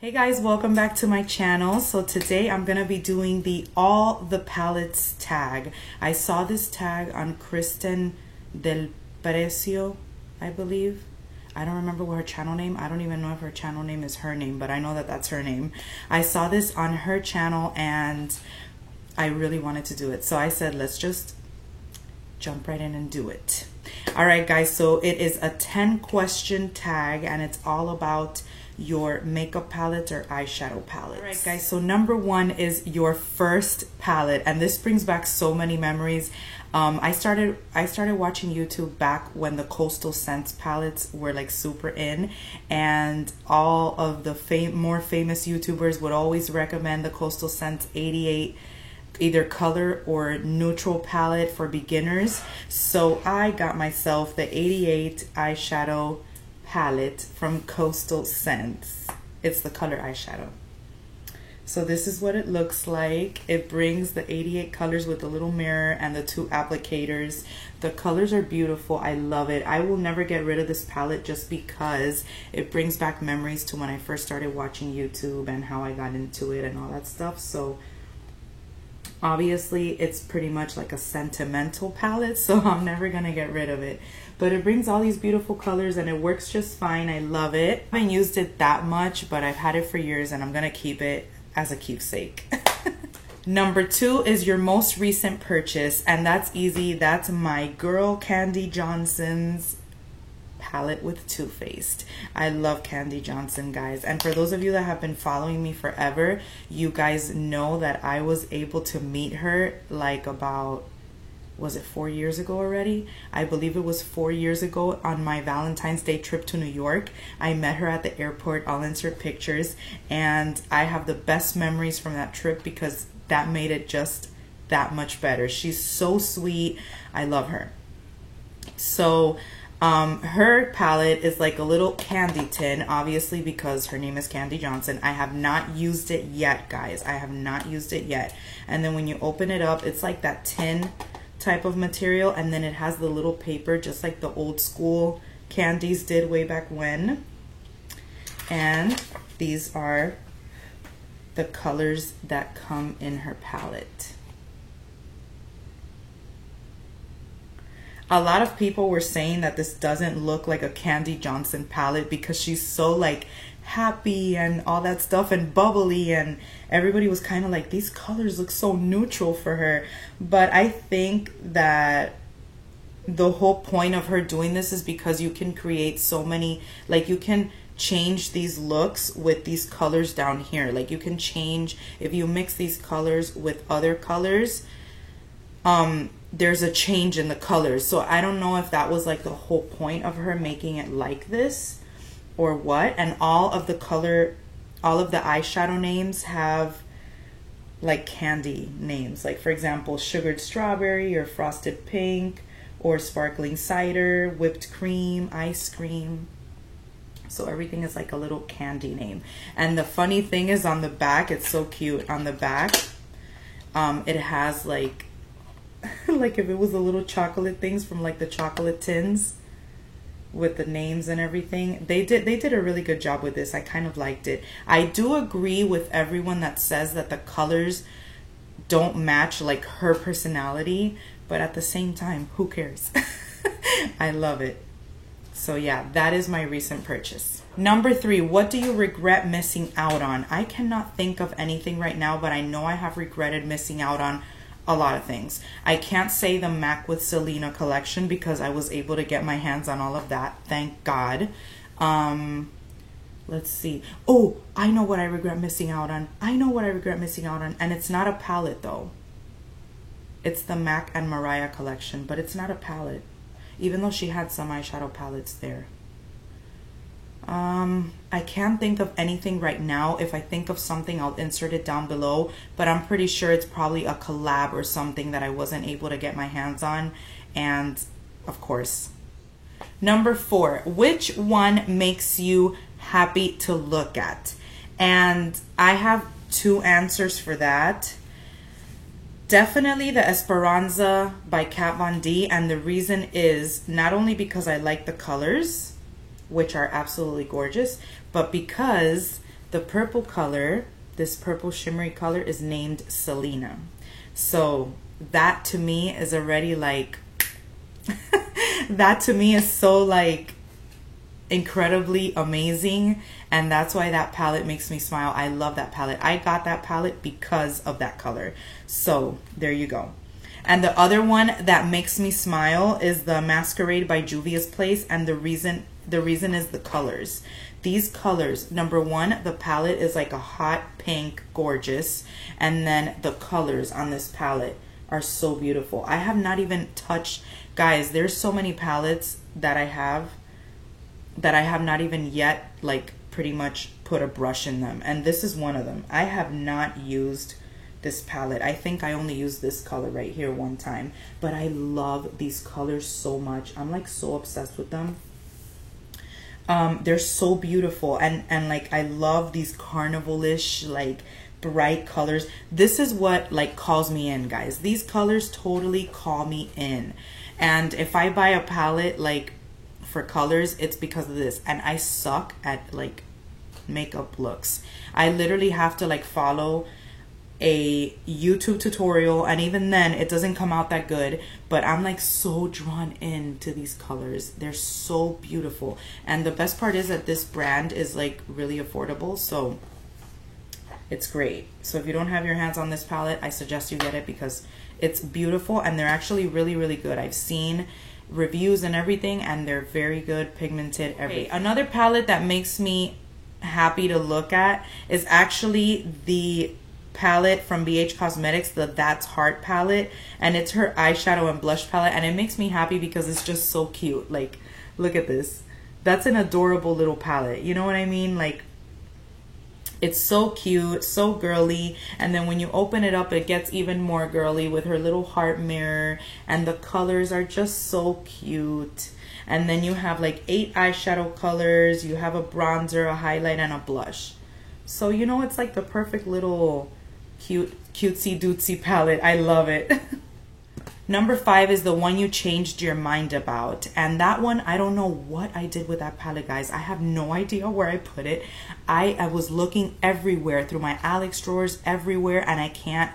Hey guys, welcome back to my channel. So today I'm gonna be doing the all the palettes tag. I saw this tag on Kristen Del Precio, I believe. I don't remember what her channel name. I don't even know if her channel name is her name, but I know that that's her name. I saw this on her channel and I really wanted to do it. So I said, let's just jump right in and do it. All right, guys, so it is a 10-question tag and it's all about your makeup palettes or eyeshadow palettes. All right, guys, so number one is your first palette, and this brings back so many memories. I started watching YouTube back when the Coastal Scents palettes were like super in, and all of the more famous YouTubers would always recommend the Coastal Scents 88 either color or neutral palette for beginners. So I got myself the 88 eyeshadow palette from Coastal Scents. It's the color eyeshadow. So this is what it looks like. It brings the 88 colors with the little mirror and the 2 applicators. The colors are beautiful. I love it. I will never get rid of this palette just because it brings back memories to when I first started watching YouTube and how I got into it and all that stuff. So obviously it's pretty much like a sentimental palette, so I'm never gonna get rid of it. But it brings all these beautiful colors and it works just fine. I love it. I haven't used it that much, but I've had it for years and I'm gonna keep it as a keepsake. Number 2 is your most recent purchase, and that's easy. That's my girl Candy Johnson's palette with Too Faced. I love Candy Johnson, guys, and for those of you that have been following me forever, you guys know that I was able to meet her like about, was it 4 years ago already? I believe it was 4 years ago on my Valentine's Day trip to New York. I met her at the airport. I'll insert pictures, and I have the best memories from that trip because that made it just that much better. She's so sweet. I love her. So her palette is like a little candy tin, obviously because her name is Candy Johnson. I have not used it yet, guys. I have not used it yet. And then when you open it up, it's like that tin type of material, and then it has the little paper just like the old school candies did way back when. And these are the colors that come in her palette. A lot of people were saying that this doesn't look like a Candy Johnson palette because she's so like happy and all that stuff and bubbly, and everybody was kind of like, these colors look so neutral for her. But I think that the whole point of her doing this is because you can create so many, like you can change these looks with these colors down here. Like you can change, if you mix these colors with other colors, there's a change in the colors. So I don't know if that was like the whole point of her making it like this or what. And all of the eyeshadow names have like candy names, like for example sugared strawberry or frosted pink or sparkling cider, whipped cream, ice cream. So everything is like a little candy name. And the funny thing is on the back, it's so cute. On the back it has like like if it was the little chocolate things from like the chocolate tins with the names and everything. They did a really good job with this. I kind of liked it. I do agree with everyone that says that the colors don't match like her personality, but at the same time, who cares? I love it. So yeah, that is my recent purchase. Number 3, what do you regret missing out on? I cannot think of anything right now, but I know I have regretted missing out on a lot of things. I can't say the MAC with Selena collection because I was able to get my hands on all of that, thank God. Let's see. Oh, I know what I regret missing out on. And it's not a palette though. It's the MAC and Mariah collection, but it's not a palette, even though she had some eyeshadow palettes there. I can't think of anything right now. If I think of something, I'll insert it down below, but I'm pretty sure it's probably a collab or something that I wasn't able to get my hands on. And of course, number 4, which one makes you happy to look at? And I have 2 answers for that. Definitely the Esperanza by Kat Von D, and the reason is not only because I like the colors, which are absolutely gorgeous, but because The purple color, this purple shimmery color, is named Selena. So that to me is already like, that to me is so like incredibly amazing, and that's why that palette makes me smile. I love that palette. I got that palette because of that color. So there you go. And the other one that makes me smile is the Masquerade by Juvia's Place, and the reason is the colors. These colors, number one, the palette is like a hot pink, gorgeous, and then the colors on this palette are so beautiful. I have not even touched, guys, there's so many palettes that I have not even yet like pretty much put a brush in them, and this is one of them. I have not used this palette. I think I only used this color right here one time, but I love these colors so much. I'm like so obsessed with them. They're so beautiful, and like I love these carnival-ish like bright colors. This is what like calls me in, guys. These colors totally call me in. And if I buy a palette like for colors, it's because of this. And I suck at like makeup looks. I literally have to like follow a YouTube tutorial, and even then it doesn't come out that good, but I'm like so drawn into these colors. They're so beautiful, and the best part is that this brand is like really affordable, so it's great. So if you don't have your hands on this palette, I suggest you get it because it's beautiful, and they're actually really, really good. I've seen reviews and everything, and they're very good, pigmented, everything. Okay, another palette that makes me happy to look at is actually the palette from BH Cosmetics, the That's Heart palette, and it's her eyeshadow and blush palette, and it makes me happy because it's just so cute. Like, look at this. That's an adorable little palette. You know what I mean? Like, it's so cute, so girly, and then when you open it up, it gets even more girly with her little heart mirror, and the colors are just so cute. And then you have like 8 eyeshadow colors, you have a bronzer, a highlight, and a blush. So, you know, it's like the perfect little cutesy dootsy palette. I love it. Number 5 is the one you changed your mind about. And that one, I don't know what I did with that palette, guys. I have no idea where I put it. I was looking everywhere, through my Alex drawers, everywhere, and I can't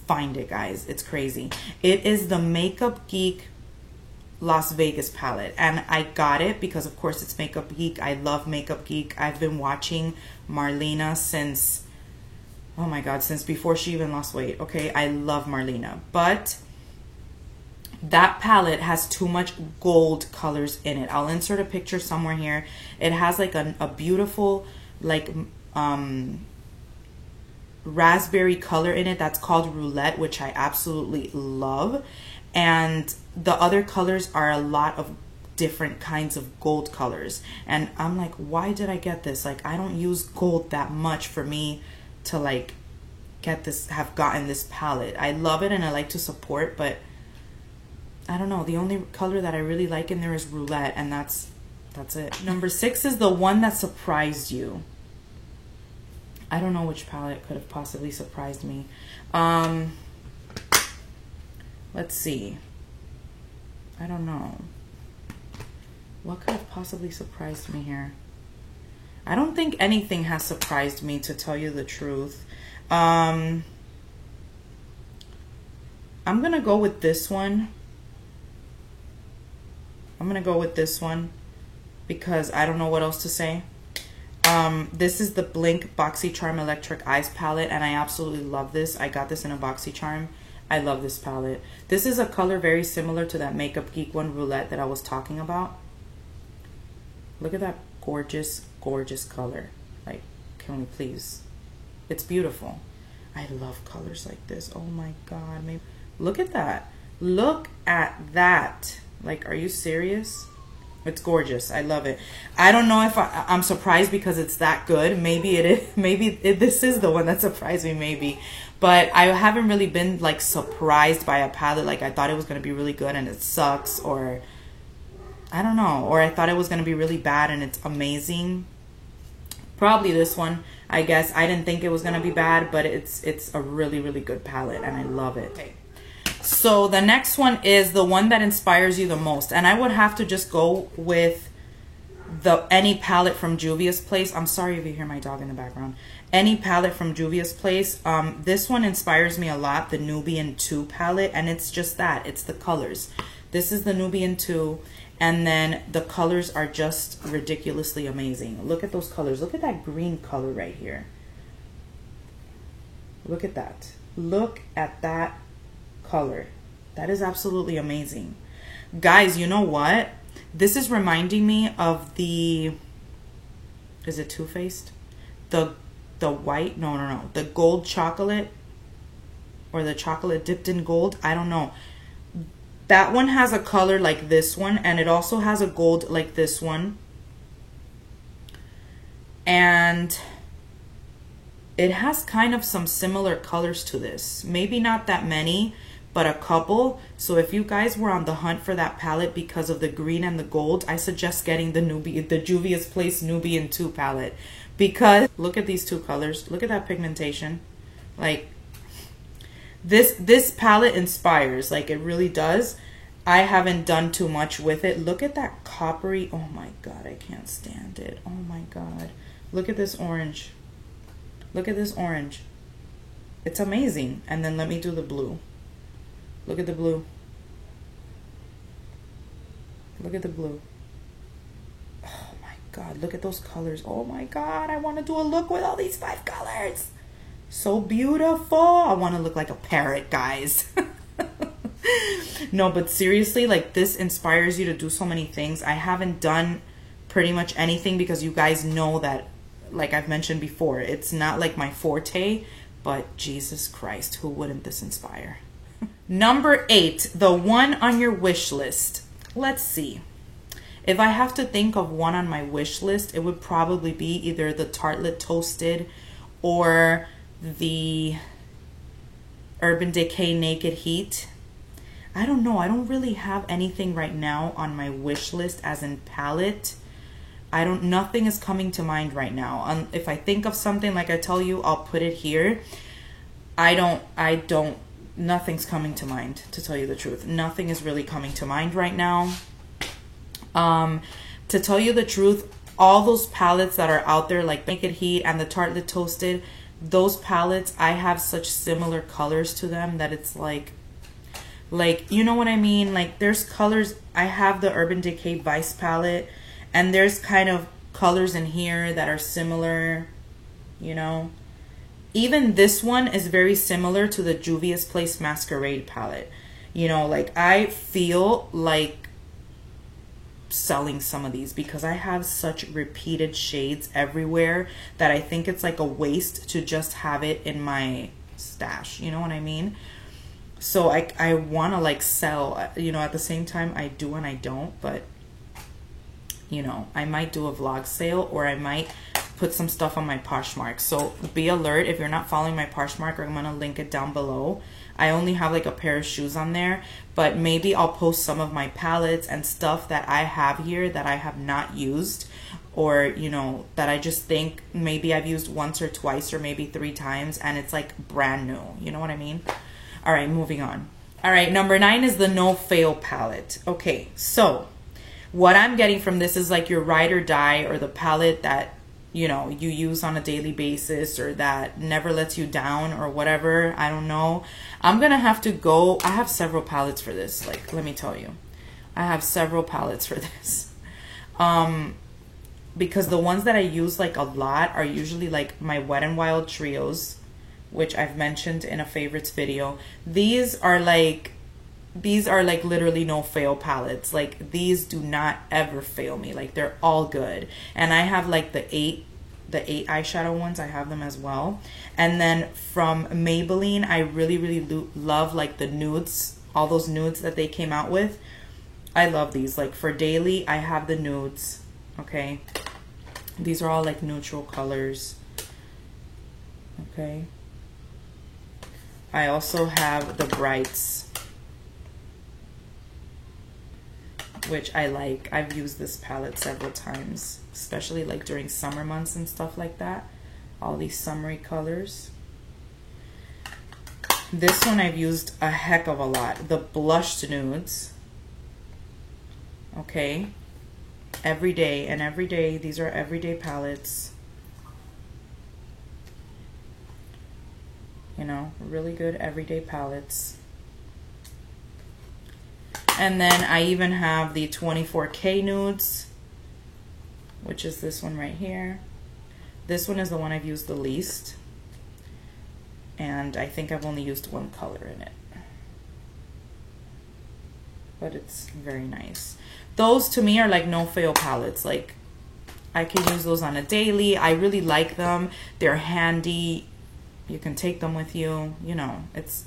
find it, guys. It's crazy. It is the Makeup Geek Las Vegas palette, and I got it because of course it's Makeup Geek. I love Makeup Geek. I've been watching Marlena since, oh my god, since before she even lost weight. Okay, I love Marlena, but that palette has too much gold colors in it. I'll insert a picture somewhere here. It has like a beautiful like raspberry color in it that's called Roulette, which I absolutely love. And the other colors are a lot of different kinds of gold colors, and I'm like, why did I get this? Like, I don't use gold that much for me to like get this, have gotten this palette. I love it and I like to support, but I don't know, the only color that I really like in there is Roulette, and that's it. Number 6 is the one that surprised you. I don't know which palette could have possibly surprised me. Let's see. I don't know. What could have possibly surprised me here? I don't think anything has surprised me, to tell you the truth. I'm gonna go with this one. I'm gonna go with this one because I don't know what else to say. This is the Blink BoxyCharm Electric Eyes palette, and I absolutely love this. I got this in a BoxyCharm. I love this palette. This is a color very similar to that Makeup Geek one, Roulette, that I was talking about. Look at that gorgeous, gorgeous color. Like, can we please? It's beautiful. I love colors like this. Oh my god. Maybe. Look at that. Look at that. Like, are you serious? It's gorgeous. I love it. I don't know if I'm surprised because it's that good. Maybe it is. Maybe this is the one that surprised me, maybe. But I haven't really been like surprised by a palette. Like, I thought it was going to be really good and it sucks, or I don't know. Or I thought it was going to be really bad and it's amazing. Probably this one, I guess. I didn't think it was going to be bad, but it's a really, really good palette and I love it. Okay. So the next one is the one that inspires you the most. And I would have to just go with any palette from Juvia's Place. I'm sorry if you hear my dog in the background. Any palette from Juvia's Place. This one inspires me a lot, the Nubian 2 palette, and it's just that. It's the colors. This is the Nubian 2, and then the colors are just ridiculously amazing. Look at those colors. Look at that green color right here. Look at that. Look at that color. That is absolutely amazing. Guys, you know what? This is reminding me of the, is it Too Faced? The white, no, the gold chocolate, or the chocolate dipped in gold. I don't know. That one has a color like this one, and it also has a gold like this one. And it has kind of some similar colors to this. Maybe not that many, but a couple. So if you guys were on the hunt for that palette because of the green and the gold, I suggest getting the Juvia's Place Nubian 2 palette, because look at these two colors. Look at that pigmentation. Like this palette inspires, like it really does. I haven't done too much with it. Look at that coppery. Oh my God, I can't stand it. Oh my God. Look at this orange. Look at this orange. It's amazing. And then let me do the blue. Look at the blue. Look at the blue. Oh my God, look at those colors. Oh my God, I want to do a look with all these 5 colors. So beautiful. I want to look like a parrot, guys. No, but seriously, like this inspires you to do so many things. I haven't done pretty much anything because you guys know that, like I've mentioned before, it's not like my forte, but Jesus Christ, who wouldn't this inspire? Number 8, the one on your wish list. Let's see. If I have to think of one on my wish list, it would probably be either the Tartelette Toasted or the Urban Decay Naked Heat. I don't know. I don't really have anything right now on my wish list as in palette. Nothing is coming to mind right now. If I think of something, like I tell you, I'll put it here. Nothing's coming to mind, to tell you the truth. Nothing is really coming to mind right now. To tell you the truth, all those palettes that are out there, like Naked Heat and the Tartelette Toasted, those palettes, I have such similar colors to them that it's like, you know what I mean? Like there's colors. I have the Urban Decay Vice palette, and there's kind of colors in here that are similar, you know. Even this one is very similar to the Juvia's Place Masquerade palette. You know, like I feel like selling some of these because I have such repeated shades everywhere that I think it's like a waste to just have it in my stash. You know what I mean? So I want to like sell, you know, at the same time I do and I don't, but you know, I might do a vlog sale, or I might put some stuff on my Poshmark. So be alert if you're not following my Poshmark, I'm gonna link it down below. I only have like a pair of shoes on there, but maybe I'll post some of my palettes and stuff that I have here that I have not used, or you know, that I just think maybe I've used once or twice or maybe 3 times and it's like brand new. You know what I mean? All right, moving on. All right, number 9 is the No Fail palette. Okay, so what I'm getting from this is like your ride or die, or the palette that, you know, you use on a daily basis, or that never lets you down, or whatever. I don't know. I'm gonna have to go. I have several palettes for this. Like, let me tell you, I have several palettes for this. Because the ones that I use like a lot are usually like my Wet n Wild trios, which I've mentioned in a favorites video. These are like literally no fail palettes. Like these do not ever fail me. Like they're all good. And I have like the eight eyeshadow ones. I have them as well. And then from Maybelline, I really love like the nudes, all those nudes that they came out with. I love these. Like for daily, I have the nudes. Okay, these are all like neutral colors. Okay, I also have the brights, which I like. I've used this palette several times, especially like during summer months and stuff like that. All these summery colors. This one I've used a heck of a lot. The blushed nudes. Okay. every day. And every day, these are everyday palettes. You know, really good everyday palettes. And then I even have the 24K nudes, which is this one right here. This one is the one I've used the least. And I think I've only used one color in it. But it's very nice. Those to me are like no fail palettes. Like, I can use those on a daily. I really like them. They're handy. You can take them with you. You know, it's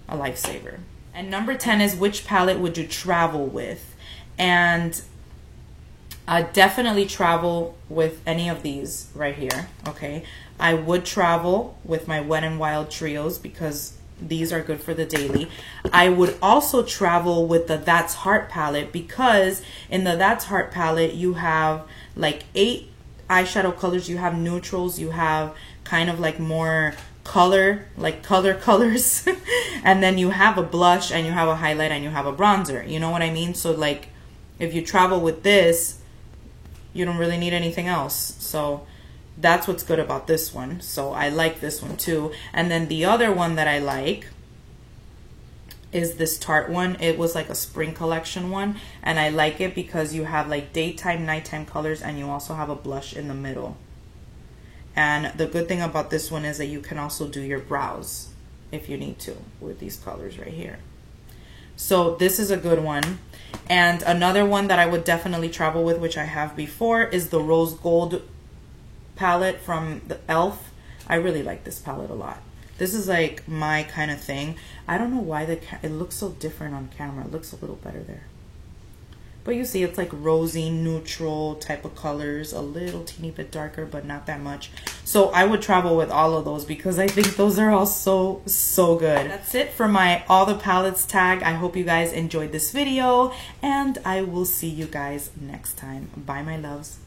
a lifesaver. And number 10 is, which palette would you travel with? And I definitely travel with any of these right here, okay? I would travel with my Wet n Wild trios because these are good for the daily. I would also travel with the That's Heart palette because in the That's Heart palette, you have like 8 eyeshadow colors. You have neutrals, you have kind of like more color, like colors. And then you have a blush and you have a highlight and you have a bronzer. You know what I mean? So like if you travel with this, you don't really need anything else. So that's what's good about this one. So I like this one too. And then the other one that I like is this Tarte one. It was like a spring collection one. And I like it because you have like daytime, nighttime colors, and you also have a blush in the middle. And the good thing about this one is that you can also do your brows if you need to with these colors right here. So this is a good one. And another one that I would definitely travel with, which I have before, is the Rose Gold palette from the e.l.f. I really like this palette a lot. This is like my kind of thing. I don't know why it looks so different on camera. It looks a little better there. But you see, it's like rosy, neutral type of colors, a little teeny bit darker, but not that much. So I would travel with all of those because I think those are all so good. That's it for my All the Palettes tag. I hope you guys enjoyed this video, and I will see you guys next time. Bye, my loves.